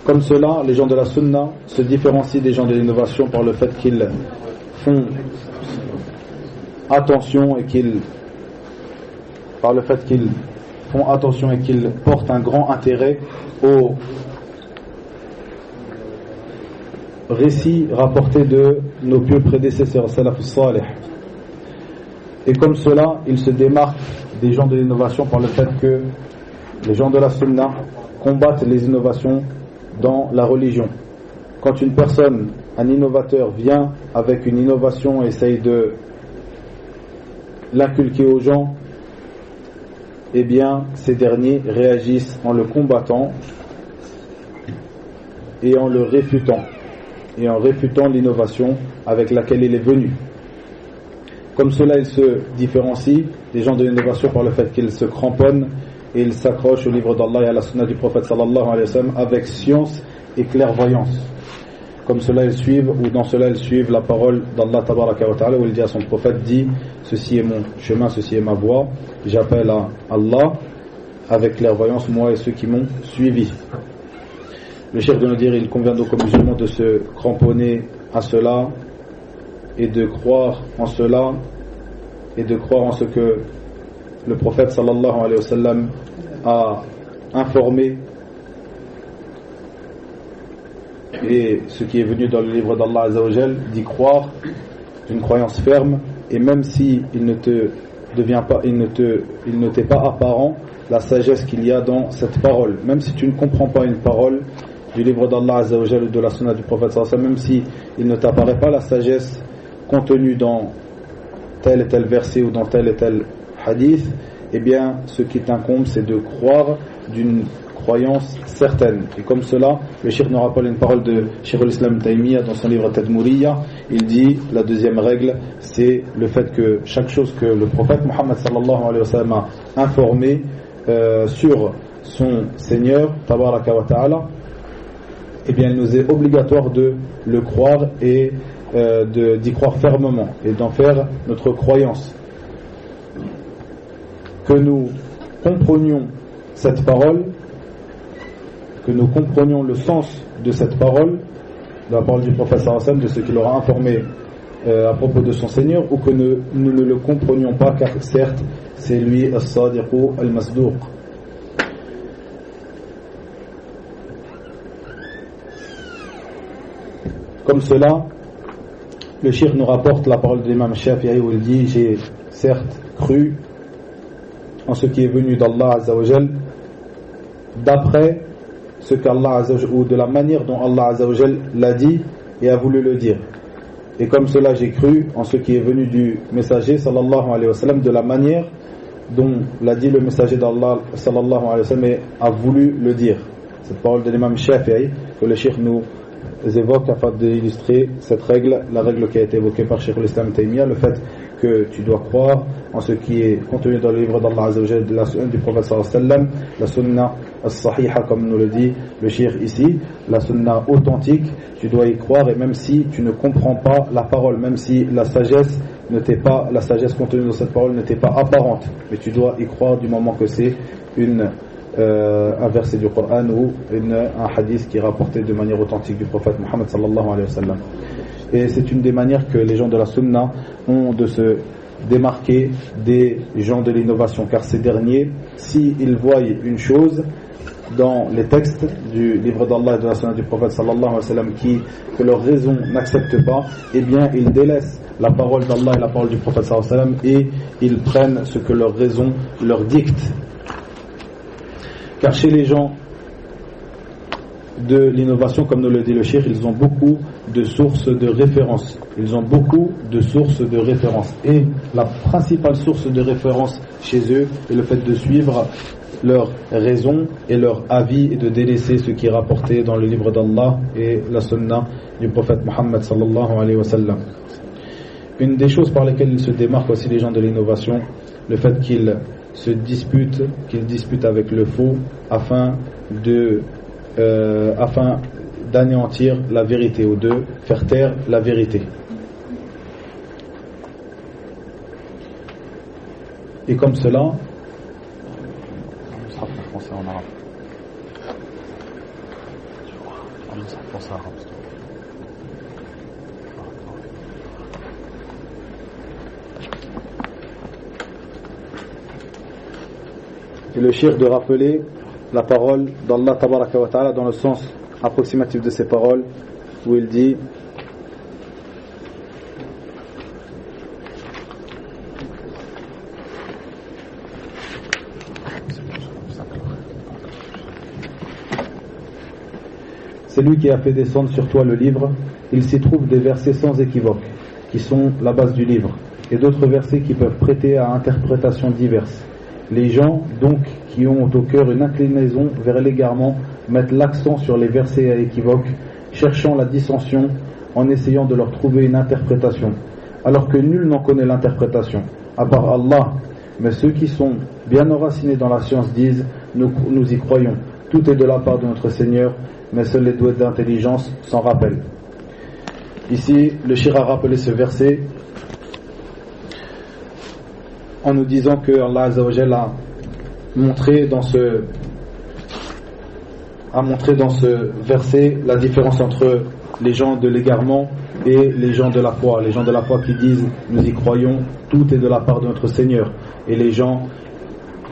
Comme cela, les gens de la sunna se différencient des gens de l'innovation par le fait qu'ils font attention et qu'ils portent un grand intérêt aux récits rapportés de nos pieux prédécesseurs, salafus salih. Et comme cela, ils se démarquent des gens de l'innovation par le fait que les gens de la sunna combattent les innovations dans la religion. Quand une personne, un innovateur, vient avec une innovation et essaye de l'inculquer aux gens, eh bien ces derniers réagissent en le combattant et en le réfutant, et en réfutant l'innovation avec laquelle il est venu. Comme cela, il se différencie des gens de l'innovation par le fait qu'ils se cramponnent et ils s'accrochent au livre d'Allah et à la sunna du prophète sallallahu alayhi wa sallam avec science et clairvoyance. Comme cela, ils suivent, ou dans cela, ils suivent la parole d'Allah tabaraka wa ta'ala, où il dit à son prophète, dit, ceci est mon chemin, ceci est ma voie, j'appelle à Allah avec clairvoyance, moi et ceux qui m'ont suivi. Le cheikh de nous dire, il convient donc aux musulmans de se cramponner à cela et de croire en cela et de croire en ce que le prophète sallallahu alayhi wa sallam a informé et ce qui est venu dans le livre d'Allah Azza wa Jal, d'y croire d'une croyance ferme, et même si il ne t'est pas apparent la sagesse qu'il y a dans cette parole, même si tu ne comprends pas une parole du livre d'Allah Azza wa Jal ou de la sunna du prophète sallallahu alayhi wa sallam, même si il ne t'apparaît pas la sagesse contenue dans tel et tel verset ou dans tel et tel hadith, eh bien ce qui t'incombe c'est de croire d'une croyance certaine. Et comme cela, le cheikh nous rappelle une parole de Cheikh al-Islam Taymiyyah dans son livre Tadmuriyya. Il dit, la deuxième règle, c'est le fait que chaque chose que le prophète Muhammad sallallahu alayhi wa sallam a informé sur son Seigneur tabaraka wa ta'ala, eh bien il nous est obligatoire de le croire et d'y croire fermement et d'en faire notre croyance. Que nous comprenions cette parole, que nous comprenions le sens de cette parole, de la parole du prophète sallallahu alayhi wa sallam, de ce qu'il aura informé à propos de son Seigneur, ou que nous ne le comprenions pas, car certes c'est lui as-sadiqu al-masduq. Comme cela, le cheikh nous rapporte la parole de l'imam Shafi'i où il dit, j'ai certes cru en ce qui est venu d'Allah Azza wa Jal d'après ce qu'Allah Azza wa Jal, ou de la manière dont Allah Azza wa Jal l'a dit et a voulu le dire. Et comme cela, j'ai cru en ce qui est venu du messager sallallahu alayhi wa sallam, de la manière dont l'a dit le messager d'Allah sallallahu alayhi wa sallam et a voulu le dire. Cette parole de l'imam Shafi'i que le cheikh nous évoque afin d'illustrer cette règle, la règle qui a été évoquée par Cheikh al-Islam Taymiyyah, le fait que tu dois croire en ce qui est contenu dans le livre d'Allah Azza wa Jalla, de la sunna du prophète sallallahu alayhi wa sallam, la sunna as-sahiha comme nous le dit le cheikh ici, la sunna authentique, tu dois y croire, et même si tu ne comprends pas la parole, même si la sagesse contenue dans cette parole ne t'est pas apparente, mais tu dois y croire du moment que c'est un verset du Coran ou un hadith qui est rapporté de manière authentique du prophète Muhammad sallallahu alayhi wa sallam. Et c'est une des manières que les gens de la sunna ont de se démarquer des gens de l'innovation, car ces derniers, s'ils voient une chose dans les textes du livre d'Allah et de la sunna du prophète sallallahu alayhi wa sallam que leur raison n'accepte pas, eh bien ils délaissent la parole d'Allah et la parole du prophète sallallahu alayhi wa sallam et ils prennent ce que leur raison leur dicte. Car chez les gens de l'innovation, comme nous le dit le cheikh, ils ont beaucoup de sources de référence. Ils ont beaucoup de sources de référence. Et la principale source de référence chez eux est le fait de suivre leur raison et leur avis et de délaisser ce qui est rapporté dans le livre d'Allah et la sunna du prophète Muhammad sallallahu alayhi wa sallam. Une des choses par lesquelles ils se démarquent aussi les gens de l'innovation, le fait qu'ils disputent avec le faux afin d'anéantir la vérité ou de faire taire la vérité. Et comme cela, et le shir de rappeler la parole d'Allah Tabaraka wa Ta'ala dans le sens approximatif de ces paroles où il dit c'est lui qui a fait descendre sur toi le livre, il s'y trouve des versets sans équivoque qui sont la base du livre et d'autres versets qui peuvent prêter à interprétations diverses. Les gens donc qui ont au cœur une inclinaison vers l'égarement mettent l'accent sur les versets à équivoque, cherchant la dissension en essayant de leur trouver une interprétation, alors que nul n'en connaît l'interprétation, à part Allah. Mais ceux qui sont bien enracinés dans la science disent nous y croyons, tout est de la part de notre Seigneur, mais seuls les doués d'intelligence s'en rappellent. Ici, le shir a rappelé ce verset en nous disant que Allah Azza wa Jalla a montré dans ce verset la différence entre les gens de l'égarement et les gens de la foi. Les gens de la foi qui disent nous y croyons, tout est de la part de notre Seigneur, et les gens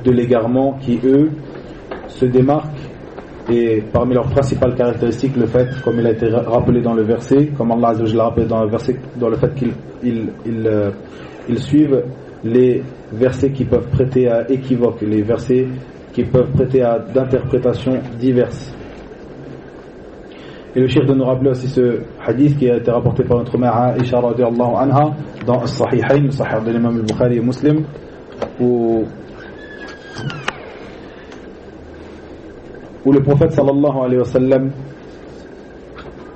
de l'égarement qui eux se démarquent, et parmi leurs principales caractéristiques le fait, comme il a été rappelé dans le verset, comme Allah Azza wa Jalla l'a rappelé dans le verset, dans le fait qu'ils suivent les versets qui peuvent prêter à équivoque, les versets qui peuvent prêter à d'interprétations diverses. Et le shir de nous rappeler aussi ce hadith qui a été rapporté par notre mère Aisha radiyallahu anha dans As-Sahihayn, le Sahih de l'imam al-Bukhari et Muslim, où le prophète sallallahu alayhi wa sallam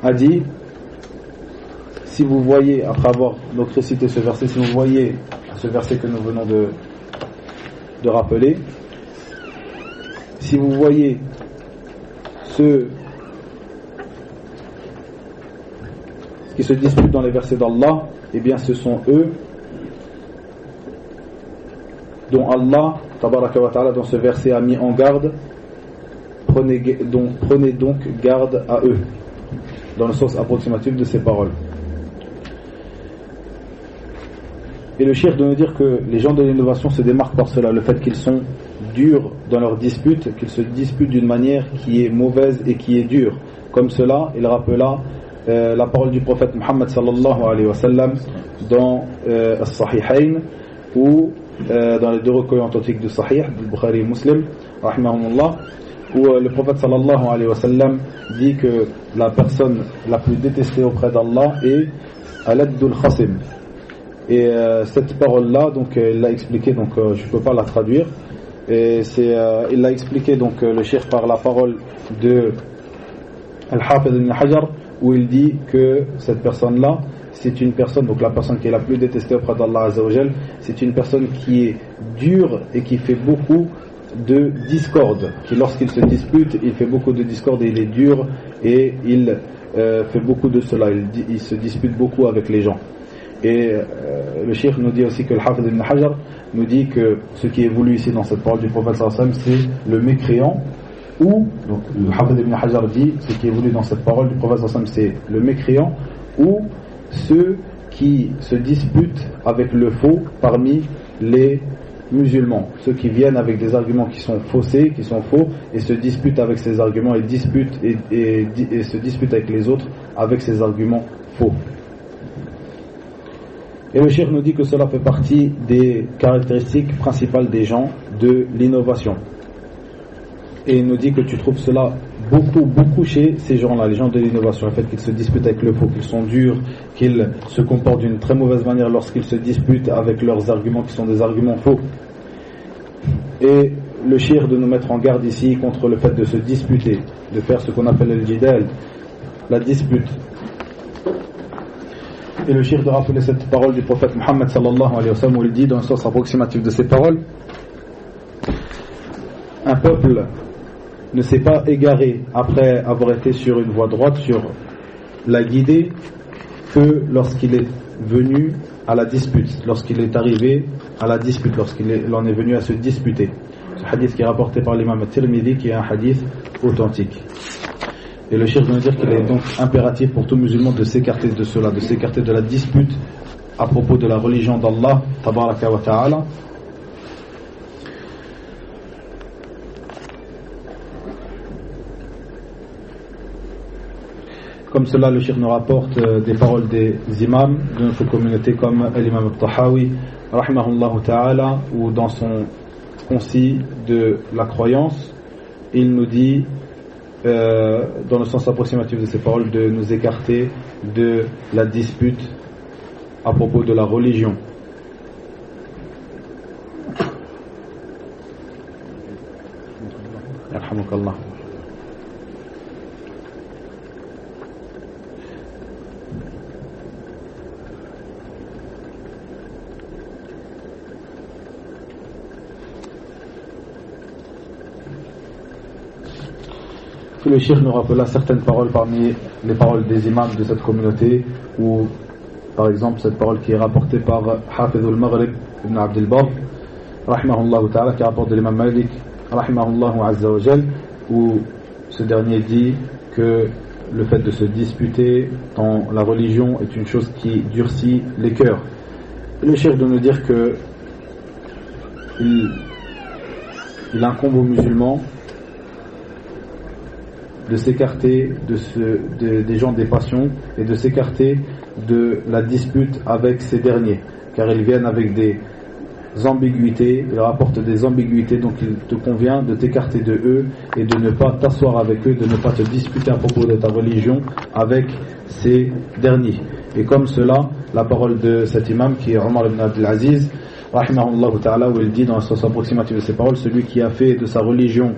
a dit: si vous voyez, après avoir donc récité ce verset, si vous voyez ce verset que nous venons de rappeler, si vous voyez ceux qui se disputent dans les versets d'Allah, eh bien ce sont eux dont Allah Tabaraka wa Ta'ala dans ce verset a mis en garde. Prenez donc garde à eux, dans le sens approximatif de ces paroles. Et le shir de nous dire que les gens de l'innovation se démarquent par cela, le fait qu'ils sont durs dans leurs disputes, qu'ils se disputent d'une manière qui est mauvaise et qui est dure. Comme cela, il rappela la parole du prophète Muhammad sallallahu alayhi wa sallam dans As-Sahihayn, ou dans les deux recueils authentiques du Sahih, du Bukhari et Muslim, rahimahumullah, où le prophète sallallahu alayhi wa sallam dit que la personne la plus détestée auprès d'Allah est Al-Addul Khasim. Et cette parole-là, donc il l'a expliqué, donc je ne peux pas la traduire. Et il l'a expliqué donc le cheikh par la parole de Al-Hafidh ibn Hajar, où il dit que cette personne-là, c'est une personne, donc la personne qui est la plus détestée auprès d'Allah Azza wa Jal, c'est une personne qui est dure et qui fait beaucoup de discorde, qui lorsqu'il se dispute, il fait beaucoup de discorde et il est dur et il fait beaucoup de cela, il se dispute beaucoup avec les gens. Et le cheikh nous dit aussi que le Hafidh ibn Hajar nous dit que ce qui est voulu ici dans cette parole du prophète sallallahu alayhi wa sallam, c'est le mécréant, ou, donc le Hafidh ibn Hajar dit, ce qui est voulu dans cette parole du prophète sallallahu alayhi wa sallam, c'est le mécréant, ou ceux qui se disputent avec le faux parmi les musulmans, ceux qui viennent avec des arguments qui sont faussés, qui sont faux, et se disputent avec ces arguments, et se disputent avec les autres avec ces arguments faux. Et le cheikh nous dit que cela fait partie des caractéristiques principales des gens de l'innovation. Et il nous dit que tu trouves cela beaucoup chez ces gens-là, les gens de l'innovation, le fait qu'ils se disputent avec le faux, qu'ils sont durs, qu'ils se comportent d'une très mauvaise manière lorsqu'ils se disputent avec leurs arguments qui sont des arguments faux. Et le cheikh de nous mettre en garde ici contre le fait de se disputer, de faire ce qu'on appelle le jidal, la dispute. Et le cheikh de rappeler cette parole du prophète Mohammed sallallahu alayhi wa sallam où il dit dans le sens approximatif de ces paroles: un peuple ne s'est pas égaré après avoir été sur une voie droite, sur la guidée, que lorsqu'il est venu à la dispute, lorsqu'il est arrivé à la dispute, lorsqu'il en est venu à se disputer. Ce hadith qui est rapporté par l'imam Tirmidhi, qui est un hadith authentique. Et le cheikh veut dire qu'il est donc impératif pour tout musulman de s'écarter de cela, de s'écarter de la dispute à propos de la religion d'Allah tabaraka wa ta'ala. Comme cela, le cheikh nous rapporte des paroles des imams de notre communauté, comme l'imam al-Tahawi rahimahullah ta'ala, ou dans son concis de la croyance, il nous dit dans le sens approximatif de ces paroles, de nous écarter de la dispute à propos de la religion. Yarhamukallah. Le cheikh nous rappela certaines paroles parmi les paroles des imams de cette communauté, ou par exemple cette parole qui est rapportée par Hafiz al-Maghrib ibn Abdel Barr rahimahullah ta'ala, qui rapporte de l'imam Malik rahimahullah azza wa jal, où ce dernier dit que le fait de se disputer dans la religion est une chose qui durcit les cœurs. Et le cheikh de nous dire que il incombe aux musulmans de s'écarter des gens des passions et de s'écarter de la dispute avec ces derniers, car ils viennent avec des ambiguïtés, ils rapportent des ambiguïtés, donc il te convient de t'écarter de eux et de ne pas t'asseoir avec eux, de ne pas te disputer à propos de ta religion avec ces derniers. Et comme cela, la parole de cet imam qui est Omar ibn Abdel Aziz rahimahullah ta'ala, où il dit dans le sens approximatif de ses paroles: celui qui a fait de sa religion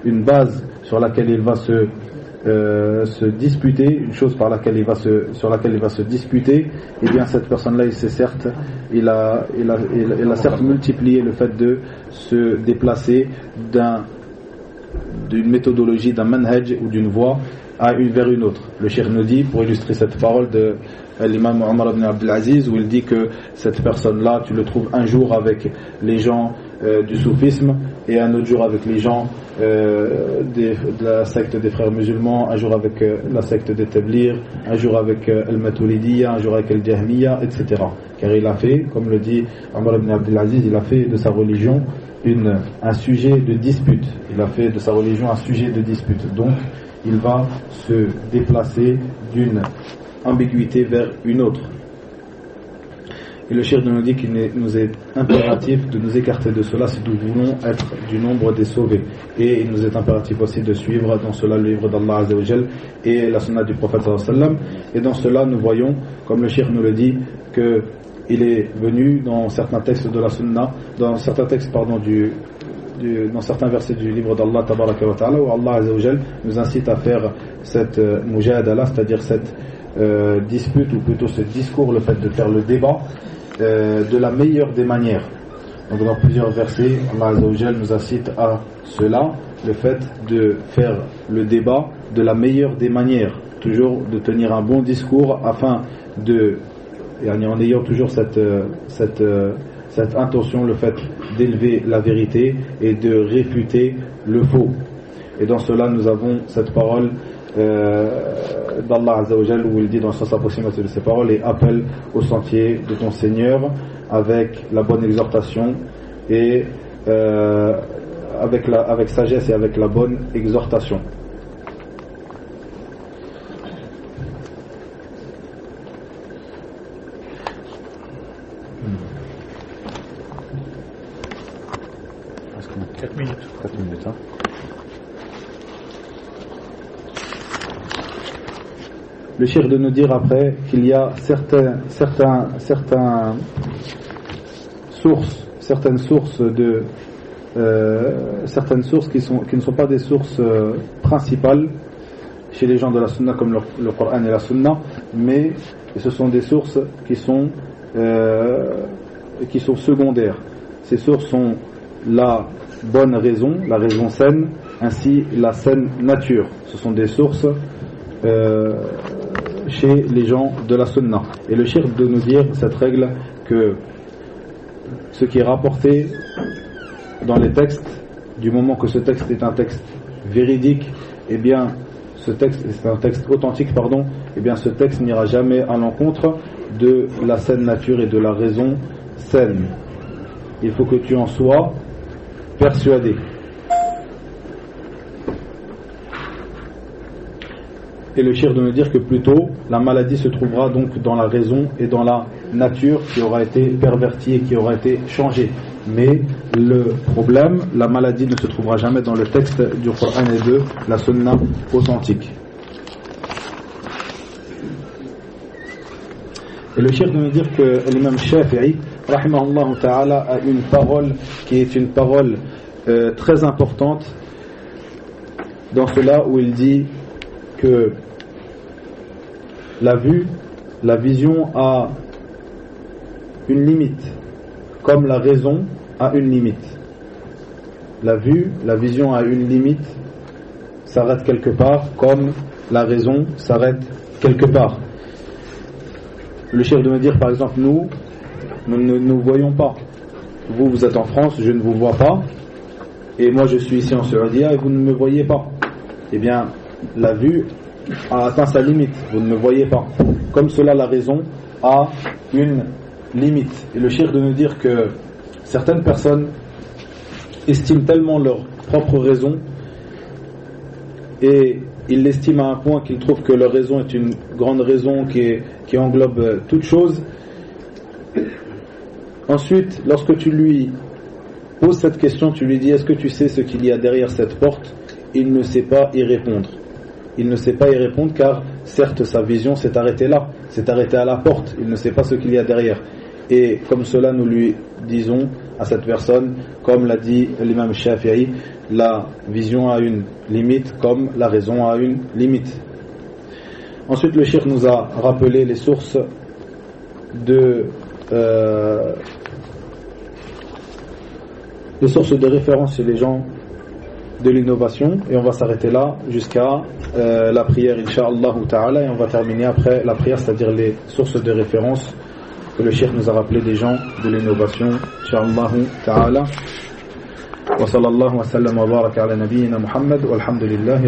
une base sur laquelle il va se disputer, une chose sur laquelle il va se disputer, et bien cette personne-là, il a certes multiplié le fait de se déplacer d'une méthodologie, d'un manhaj ou d'une voie vers une autre. Le cheikh nous dit, pour illustrer cette parole de l'imam Omar ibn Abdel Aziz, où il dit que cette personne-là, tu le trouves un jour avec les gens du soufisme, et un autre jour avec les gens de la secte des frères musulmans, un jour avec la secte des Tablir, un jour avec Al-Maturidiyya, un jour avec Al-Jahmiyya, etc. Car il a fait, comme le dit Omar ibn Abdel Aziz, il a fait de sa religion un sujet de dispute. Il a fait de sa religion un sujet de dispute. Donc, il va se déplacer d'une ambiguïté vers une autre. Et le cheikh nous dit qu'il nous est impératif de nous écarter de cela si nous voulons être du nombre des sauvés. Et il nous est impératif aussi de suivre dans cela le livre d'Allah Azza wa Jal et la sunna du prophète sallallahu alayhi wa sallam. Et dans cela, nous voyons, comme le cheikh nous le dit, que il est venu dans certains textes de la sunna, dans certains textes, dans certains versets du livre d'Allah tabaraka wa ta'ala, où Allah Azza wa Jal nous incite à faire cette mujadala, c'est-à-dire cette dispute, ou plutôt ce discours, le fait de faire le débat de la meilleure des manières. Donc dans plusieurs versets, Allah Azza wa Jal nous incite à cela, le fait de faire le débat de la meilleure des manières, toujours de tenir un bon discours afin de, en ayant toujours cette intention, le fait d'élever la vérité et de réfuter le faux. Et dans cela, nous avons cette parole d'Allah Azza wa Jal, où il dit dans le sens approximatif de ces paroles: et appelle au sentier de ton Seigneur avec la bonne exhortation et avec sagesse et avec la bonne exhortation. Quatre minutes. 4 minutes, hein. Le cheikh de nous dire après qu'il y a certaines sources qui ne sont pas des sources principales chez les gens de la sunna, comme le Coran et la sunna, mais ce sont des sources qui sont secondaires. Ces sources sont la bonne raison, la raison saine, ainsi la saine nature. Ce sont des sources chez les gens de la sunna. Et le cheikh de nous dire cette règle que ce qui est rapporté dans les textes, du moment que ce texte est un texte véridique, eh bien ce texte est un texte authentique, eh bien ce texte n'ira jamais à l'encontre de la saine nature et de la raison saine. Il faut que tu en sois persuadé. Et le cheikh de nous dire que plutôt la maladie se trouvera donc dans la raison et dans la nature qui aura été pervertie et qui aura été changée. Mais le problème, la maladie ne se trouvera jamais dans le texte du Coran et de la sunna authentique. Et le cheikh de nous dire que l'imam Shafi'i rahimahullah ta'ala a une parole qui est une parole très importante dans cela où il dit que la vision a une limite, comme la raison a une limite. La vision a une limite, s'arrête quelque part, comme la raison s'arrête quelque part. Le cheikh de me dire, par exemple, nous ne nous voyons pas. Vous êtes en France, je ne vous vois pas, et moi je suis ici en Saoudia et vous ne me voyez pas. Eh bien, la vue a atteint sa limite, vous ne me voyez pas. Comme cela, la raison a une limite. Et le cheikh de nous dire que certaines personnes estiment tellement leur propre raison et ils l'estiment à un point qu'ils trouvent que leur raison est une grande raison qui englobe toute chose. Ensuite, lorsque tu lui poses cette question, tu lui dis est-ce que tu sais ce qu'il y a derrière cette porte? Il ne sait pas y répondre. Il ne sait pas y répondre car certes sa vision s'est arrêtée là, s'est arrêtée à la porte, il ne sait pas ce qu'il y a derrière. Et comme cela nous lui disons à cette personne, comme l'a dit l'imam Shafi'i, la vision a une limite comme la raison a une limite. Ensuite le cheikh nous a rappelé les sources de référence chez les gens de l'innovation, et on va s'arrêter là jusqu'à la prière Inch'Allah ta'ala, et on va terminer après la prière, c'est-à-dire les sources de référence que le cheikh nous a rappelé des gens de l'innovation Inch'Allah ta'ala. Wa sallallahu wa sallam wa baraka ala nabiyyina Muhammad walhamdulillahi